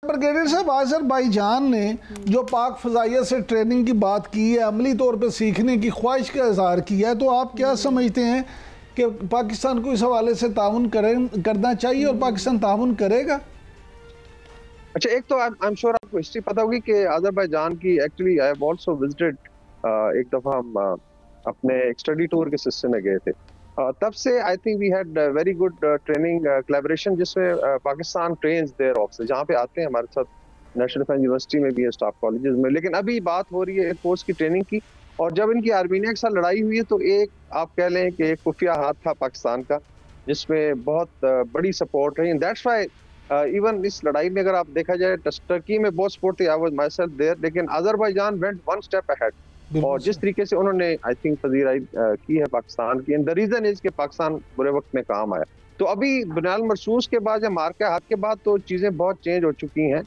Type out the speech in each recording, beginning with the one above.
Brigadier साहब, Azerbaijan ने जो पाक फ़ज़ाइया से ट्रेनिंग की बात की है, अमली तौर पे सीखने की ख्वाहिश का इज़हार किया है, तो आप क्या समझते हैं कि पाकिस्तान को इस हवाले से ताउन करना चाहिए और पाकिस्तान ताउन करेगा? अच्छा, एक तो आई एम श्योर आपको हिस्ट्री पता होगी कि आज़रबाईजान की actually I have also visited, एक दफ़ा हम अपने एक स्टडी टूर के सिलसिले में गए थे। तब से I think we had very good training collaboration, जिसमें पाकिस्तान ट्रेन्स देयर ऑफिसर्स जहाँ पे आते हैं हमारे साथ। नेशनल डिफेंस यूनिवर्सिटी में भी है, स्टाफ कॉलेजेस में। लेकिन अभी बात हो रही है एयरफोर्स की ट्रेनिंग की, और जब इनकी आर्मीनिया के साथ लड़ाई हुई है तो एक आप कह लें कि एक खुफिया हाथ था पाकिस्तान का, जिसमें बहुत बड़ी सपोर्ट रही। दैट्स व्हाई इवन इस लड़ाई में अगर आप देखा जाए, टर्की में बहुत सपोर्ट थी, I was myself there, लेकिन Azerbaijan went one step ahead. और जिस तरीके से उन्होंने आई थिंक पजीराई की है पाकिस्तान की, एंड द रीजन इज कि पाकिस्तान बुरे वक्त में काम आया। तो अभी बुनियाल मरसूस के बाद या मार्का हाथ के बाद तो चीजें बहुत चेंज हो चुकी हैं।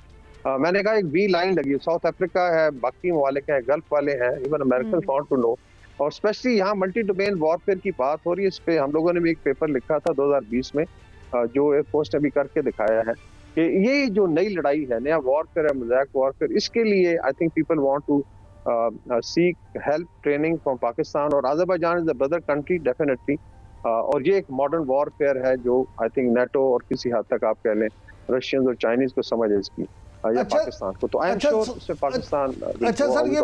मैंने कहा एक बी लाइन लगी, साउथ अफ्रीका है, बाकी ममालिक हैं, गल्फ वाले हैं, even American want to know. और स्पेशली यहाँ मल्टी डोमेन वॉरफेयर की बात हो रही है। इस पे हम लोगों ने भी एक पेपर लिखा था 2020 में, जो एयरफोर्स ने भी करके दिखाया है कि ये जो नई लड़ाई है, नया वॉरफेयर है, मोज़ैक वॉरफेयर, इसके लिए I think people want to seek help training from Pakistan, और Azerbaijan is the brother country definitely. और ये एक मॉडर्न वॉरफेयर है जो आई थिंक नेटो और किसी हद तक आप कह लें रशियंस और चाइनीज को समझ है इसकी, या पाकिस्तान को। तो आई एम श्योर उससे पाकिस्तान। अच्छा सर, ये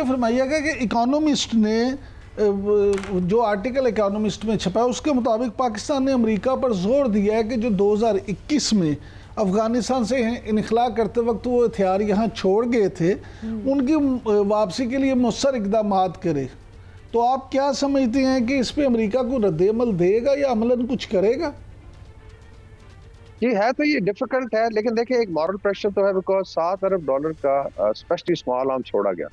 फरमाइएगा कि इकोनॉमिस्ट ने जो आर्टिकल इकोनॉमिस्ट में छपा है उसके मुताबिक पाकिस्तान ने अमेरिका पर जोर दिया है कि जो 2021 में अफगानिस्तान से इनखला करते वक्त वो हथियार यहाँ छोड़ गए थे, उनकी वापसी के लिए मुसर इकदाम करे। तो आप क्या समझते हैं कि इस पे अमेरिका को रद्द-ए-अमल देगा या अमलन कुछ करेगा? ये है तो ये डिफिकल्ट है, लेकिन देखिए एक मॉरल प्रेशर तो है, बिकॉज $7 अरब का स्पेशली स्मॉल आर्म छोड़ा गया।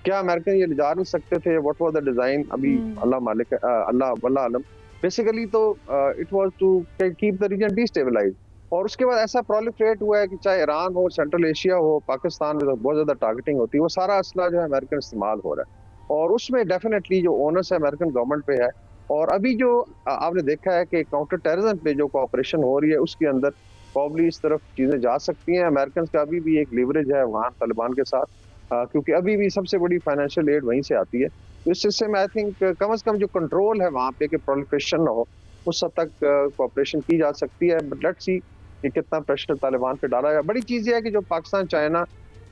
क्या अमेरिकन ये ले जा नहीं सकते थे? What was the design? अभी अल्लाह मालिक, अल्लाह वल्लाह आलम। बेसिकली तो it was to keep the region destabilise. और उसके बाद ऐसा प्रोलिफरेट हुआ है कि चाहे ईरान हो, सेंट्रल एशिया हो, पाकिस्तान में तो बहुत ज्यादा टारगेटिंग होती है। वो सारा असला जो है अमेरिकन इस्तेमाल हो रहा है, और उसमें डेफिनेटली जो ओनर्स है अमेरिकन गवर्नमेंट पे है। और अभी जो आपने देखा है कि काउंटर टेररिज्म पे जो कोऑपरेशन हो रही है, उसके अंदर प्रॉब्ली इस तरफ चीजें जा सकती हैं। अमेरिकन का अभी भी एक लीवरेज है वहाँ तालिबान के साथ, क्योंकि अभी भी सबसे बड़ी फाइनेंशियल एड वहीं से आती है। तो इस सिलसिले में आई थिंक कम अज कम जो कंट्रोल है वहाँ पे कि प्रोलिफरेशन ना हो, उस हद तक कोऑपरेशन की जा सकती है। बट लेट्स सी कि कितना प्रेशर तालिबान पे डाला है। बड़ी चीज ये है कि जो पाकिस्तान, चाइना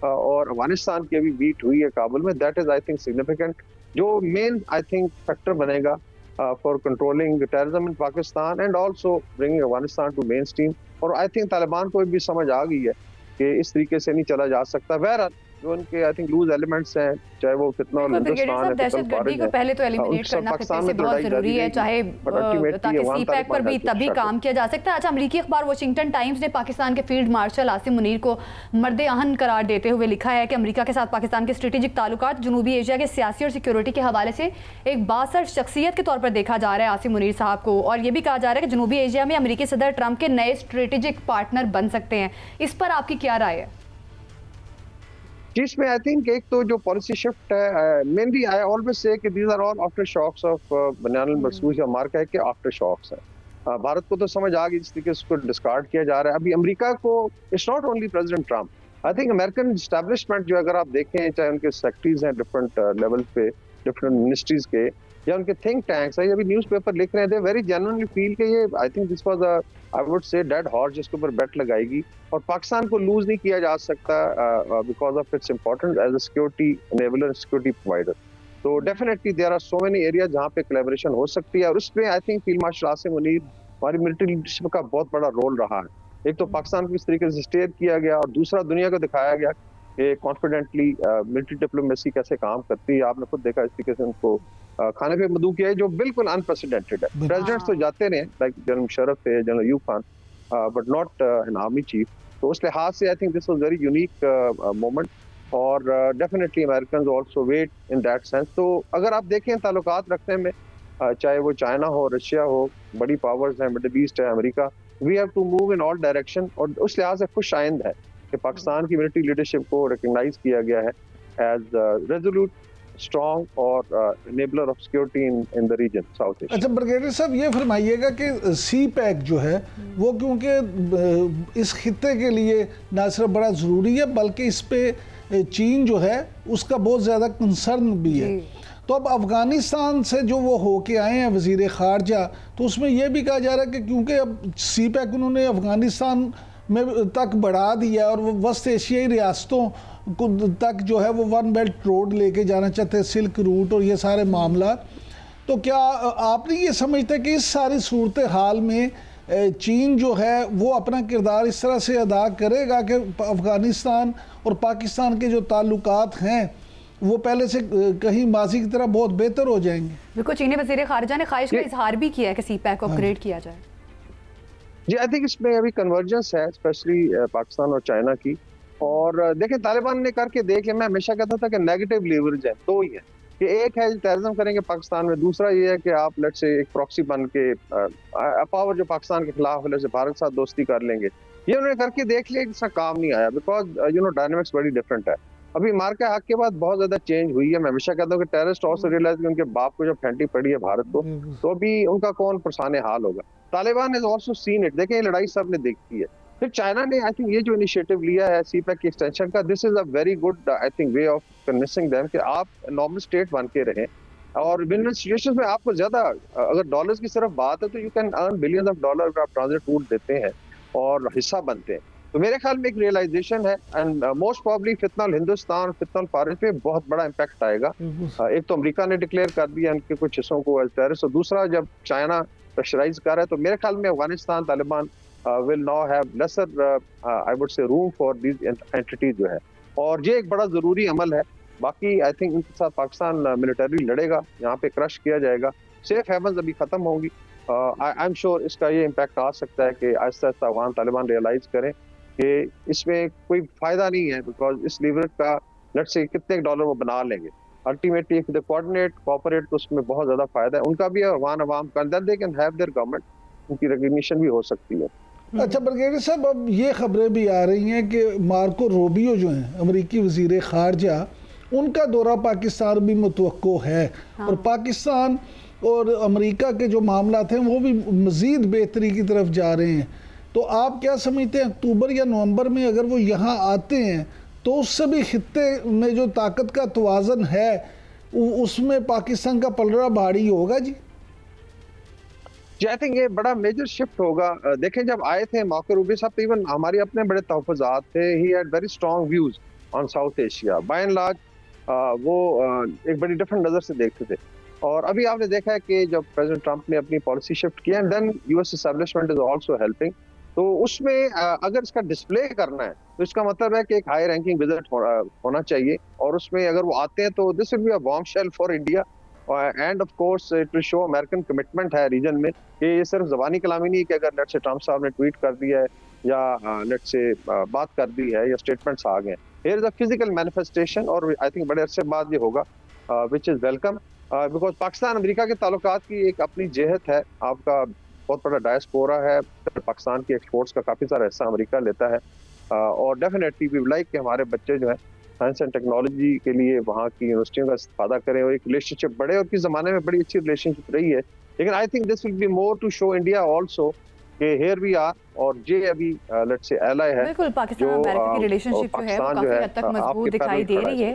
और अफगानिस्तान की अभी बीट हुई है काबुल में, that is I think significant, जो मेन आई थिंक फैक्टर बनेगा for controlling terrorism in Pakistan and also bringing Afghanistan to mainstream. और आई थिंक तालिबान को भी समझ आ गई है कि इस तरीके से नहीं चला जा सकता। बहरहाल जो उनके आई थिंक लूज एलिमेंट्स हैं, चाहे वो फितना और हिंदुस्तान है, दहशतगर्दी को पहले तो एलिमिनेट करना फिर से बहुत जरूरी है, चाहे ताकि सीपैक पर भी तभी काम किया जा सकता है। अच्छा, अमेरिकी अखबार वाशिंगटन टाइम्स ने पाकिस्तान के फील्ड मार्शल आसिम मुनीर को मर्दे आहन करार देते हुए लिखा है कि अमेरिका के साथ पाकिस्तान के स्ट्रेटेजिक ताल्लुकात जनूबी एशिया के सियासी और सिक्योरिटी के हवाले से एक बासर शख्सियत के तौर पर देखा जा रहा है आसिम मुनीर साहब को। और ये भी कहा जा रहा है कि जनूबी एशिया में अमेरिकी सदर ट्रंप के नए स्ट्रेटेजिक पार्टनर बन सकते हैं। इस पर आपकी क्या राय है? जिसमें आई थिंक एक तो जो पॉलिसी शिफ्ट है, मेनली आई ऑलवेज से कि these are all aftershocks of बुनियाल मरसूस, या मार्का है कि आफ्टर शॉक्स है। भारत को तो समझ आ गई जिस तरीके से उसको डिस्कार्ड किया जा रहा है। अभी अमेरिका को, it's not only president Trump, I think American establishment जो अगर आप देखें, चाहे उनके सेक्रेटरीज हैं डिफरेंट लेवल पे, डिफरेंट मिनिस्ट्रीज के, या उनके थिंक टैंक्स है, अभी न्यूज़पेपर लिख रहे थे, वेरी जेन्युइनली फील कि ये आई think this was a I would say dead horse जिसके ऊपर बेट लगाएगी, और पाकिस्तान को लूज नहीं किया जा सकता because of its importance as a security enabler, security provider. तो definitely there are so many area जहाँ पे कोलैबोरेशन हो सकती है, और उसमें I think field marshal Asim Munir, हमारी मिलिट्री लीडरशिप का बहुत बड़ा रोल रहा है। एक तो पाकिस्तान को इस तरीके से स्टेयर किया गया, और दूसरा दुनिया को दिखाया गया कि कॉन्फिडेंटली मिलिट्री डिप्लोमेसी कैसे काम करती है। आपने खुद देखा इस तरीके से उनको खाने पे मदू किया है, जो बिल्कुल अनप्रेसिडेंटेड है। प्रेसिडेंट्स तो जाते रहे, लाइक जनरल मुशर्रफ थे, general Ayub Khan, but not an army chief. तो उस लिहाज से I think this was very unique moment, और definitely American also weight in that sense. तो अगर आप देखें ताल्लुकात रखने में, चाहे वो चाइना हो, रशिया हो, बड़ी पावर्स हैं, मिडिल ईस्ट है, America, we have to move in all direction. और उस लिहाज से खुश आइंद है कि पाकिस्तान की मिलिट्री लीडरशिप को रिकग्नाइज किया गया है एज रेजोल्यूट स्ट्रॉन्ग और enabler of security in the region South Asia. अच्छा ब्रिगेडियर साहब, ये फरमाइएगा कि सी पैक जो है वो क्योंकि इस खित्ते के लिए ना सिर्फ बड़ा ज़रूरी है बल्कि इस पे चीन जो है उसका बहुत ज़्यादा कंसर्न भी है। तो अब अफ़गानिस्तान से जो वो होके आए हैं वज़ीर ख़ारजा, तो उसमें यह भी कहा जा रहा है कि क्योंकि अब सी पैक उन्होंने अफ़गानिस्तान में तक बढ़ा दिया और वो वस्त एशियाई रियासतों तक जो है वो वन बेल्ट रोड लेके जाना चाहते हैं, सिल्क रूट और ये सारे मामला। तो क्या आपने ये समझते हैं कि इस सारी सूरत हाल में चीन जो है वो अपना किरदार इस तरह से अदा करेगा कि अफ़गानिस्तान और पाकिस्तान के जो ताल्लुकात हैं वो पहले से कहीं माजी की तरह बहुत बेहतर हो जाएंगे? बिल्कुल, चीनी वज़ीर ख़ारिजा ने ख्वाहिश का इजहार भी किया है कि सी पैक को अपग्रेड किया जाए। जी, आई थिंक इसमें अभी कन्वर्जेंस है स्पेशली पाकिस्तान और चाइना की। और देखें, तालिबान ने करके देख लिया। मैं हमेशा कहता था कि नेगेटिव लीवरेज है, दो ही है कि एक है टेररिज्म करेंगे पाकिस्तान में, दूसरा ये है कि आप लेट्स से एक प्रॉक्सी बन के पावर जो पाकिस्तान के खिलाफ है जैसे भारत के साथ दोस्ती कर लेंगे। ये उन्होंने करके देख लिया, इसका काम नहीं आया बिकॉज डायनामिक्स बड़ी डिफरेंट है। अभी मार्का हक के बाद बहुत ज्यादा चेंज हुई है। मैं हमेशा कहता हूँ कि टेररिस्ट ऑल्सो रियलाइज कि उनके बाप को जब फेंटी पड़ी है भारत को, तो अभी उनका कौन परेशान हाल होगा। Taliban has also seen it. देखें, ये लड़ाई सब ने देखी है। फिर चाइना ने आई थिंक ये जो इनिशिएटिव लिया है सी पैक की एक्सटेंशन का, this is a very good I think way of convincing them कि आप नॉर्मल स्टेट बन के रहें। और विन-विन सिचुएशंस में आपको ज्यादा अगर डॉलर्स की सिर्फ बात है तो you can earn billions of dollar अगर आप ट्रांजिट रूट देते हैं और हिस्सा बनते हैं। तो मेरे ख्याल में एक रियलाइजेशन है एंड मोस्ट प्रोबेबली फितनल हिंदुस्तान, फितनल फारिस पे बहुत बड़ा इम्पैक्ट आएगा। एक तो अमेरिका ने डिक्लेयर कर दिया उनके कुछ हिस्सों को एज टेररिस्ट, और दूसरा जब चाइना प्रेशराइज कर रहा है तो मेरे ख्याल में Afghanistan Taliban will now have lesser I would say room for these entities जो है। और ये एक बड़ा ज़रूरी अमल है। बाकी आई थिंक इनके साथ पाकिस्तान मिलिटरी लड़ेगा, यहाँ पे क्रश किया जाएगा। सेफ हेवन्स अभी ख़त्म होंगी। आई एम श्योर इसका ये इम्पैक्ट आ सकता है कि आहिस्ता आहिस्ता अफगान तालिबान रियलाइज़ करें कि इसमें कोई फ़ायदा नहीं है बिकॉज इस लीवरेज का लेट्स से कितने डॉलर वो बना लेंगे। Ultimately if they coordinate cooperate तो उसमें बहुत ज़्यादा फ़ायदा है उनका भी, अफगान अवाम का, then they can have their government, उनकी रिकग्निशन भी हो सकती है। अच्छा ब्रिगेडियर साहब, अब ये खबरें भी आ रही हैं कि मार्को रूबियो जो हैं अमेरिकी वज़ीर ख़ारजा, उनका दौरा पाकिस्तान भी मुतवक्को है। हाँ। और पाकिस्तान और अमेरिका के जो मामला हैं वो भी मज़ीद बेहतरी की तरफ जा रहे हैं। तो आप क्या समझते हैं अक्टूबर या नवंबर में अगर वो यहाँ आते हैं तो उससे भी खित्ते में जो ताकत का तवाज़न है उसमें पाकिस्तान का पलड़ा भारी होगा? जी, आई थिंक ये बड़ा मेजर शिफ्ट होगा। देखें, जब आए थे मार्को रूबियो साहब तो इवन हमारे अपने बड़े तहफ़्फ़ुज़ात थे। He had very strong views on South Asia. By and large वो एक बड़ी डिफरेंट नज़र से देखते थे। और अभी आपने देखा है कि जब प्रेसिडेंट ट्रंप ने अपनी पॉलिसी शिफ्ट की and then US establishment is also helping, तो उसमें अगर इसका डिस्प्ले करना है तो इसका मतलब है कि एक हाई रैंकिंग विजिट होना चाहिए। और उसमें अगर वो आते हैं तो this will be a bombshell for India end of course it will show American commitment है रीजन में कि ये सिर्फ ज़बानी कलामी नहीं है कि अगर लेट्स से ट्रंप साहब ने ट्वीट कर दिया है या लेट्स से बात कर दी है या स्टेटमेंट्स आ गए। Here is a physical manifestation और आई थिंक बड़े अरसे बाद ये होगा which is welcome because Pakistan America के ताल्लुकात की एक अपनी जेहत है। आपका बहुत बड़ा डायस्पोरा है, पाकिस्तान की एक्सपोर्ट्स का काफ़ी सारा हिस्सा अमेरिका लेता है। और डेफिनेटली वी लाइक कि हमारे बच्चे जो है साइंस एंड टेक्नोलॉजी के लिए वहाँ की यूनिवर्सिटियों का इस्तेफादा करें और एक रिलेशनशिप बढ़े। और किस ज़माने में बड़ी अच्छी रिलेशनशिप रही है, लेकिन I think this will be more to show India also कि हियर वी आर। और जे अभी लेट्स से एलाई है। बिल्कुल, पाकिस्तान अमेरिका की रिलेशनशिप जो है वो काफी हद तक मजबूत दिखाई दे रही है।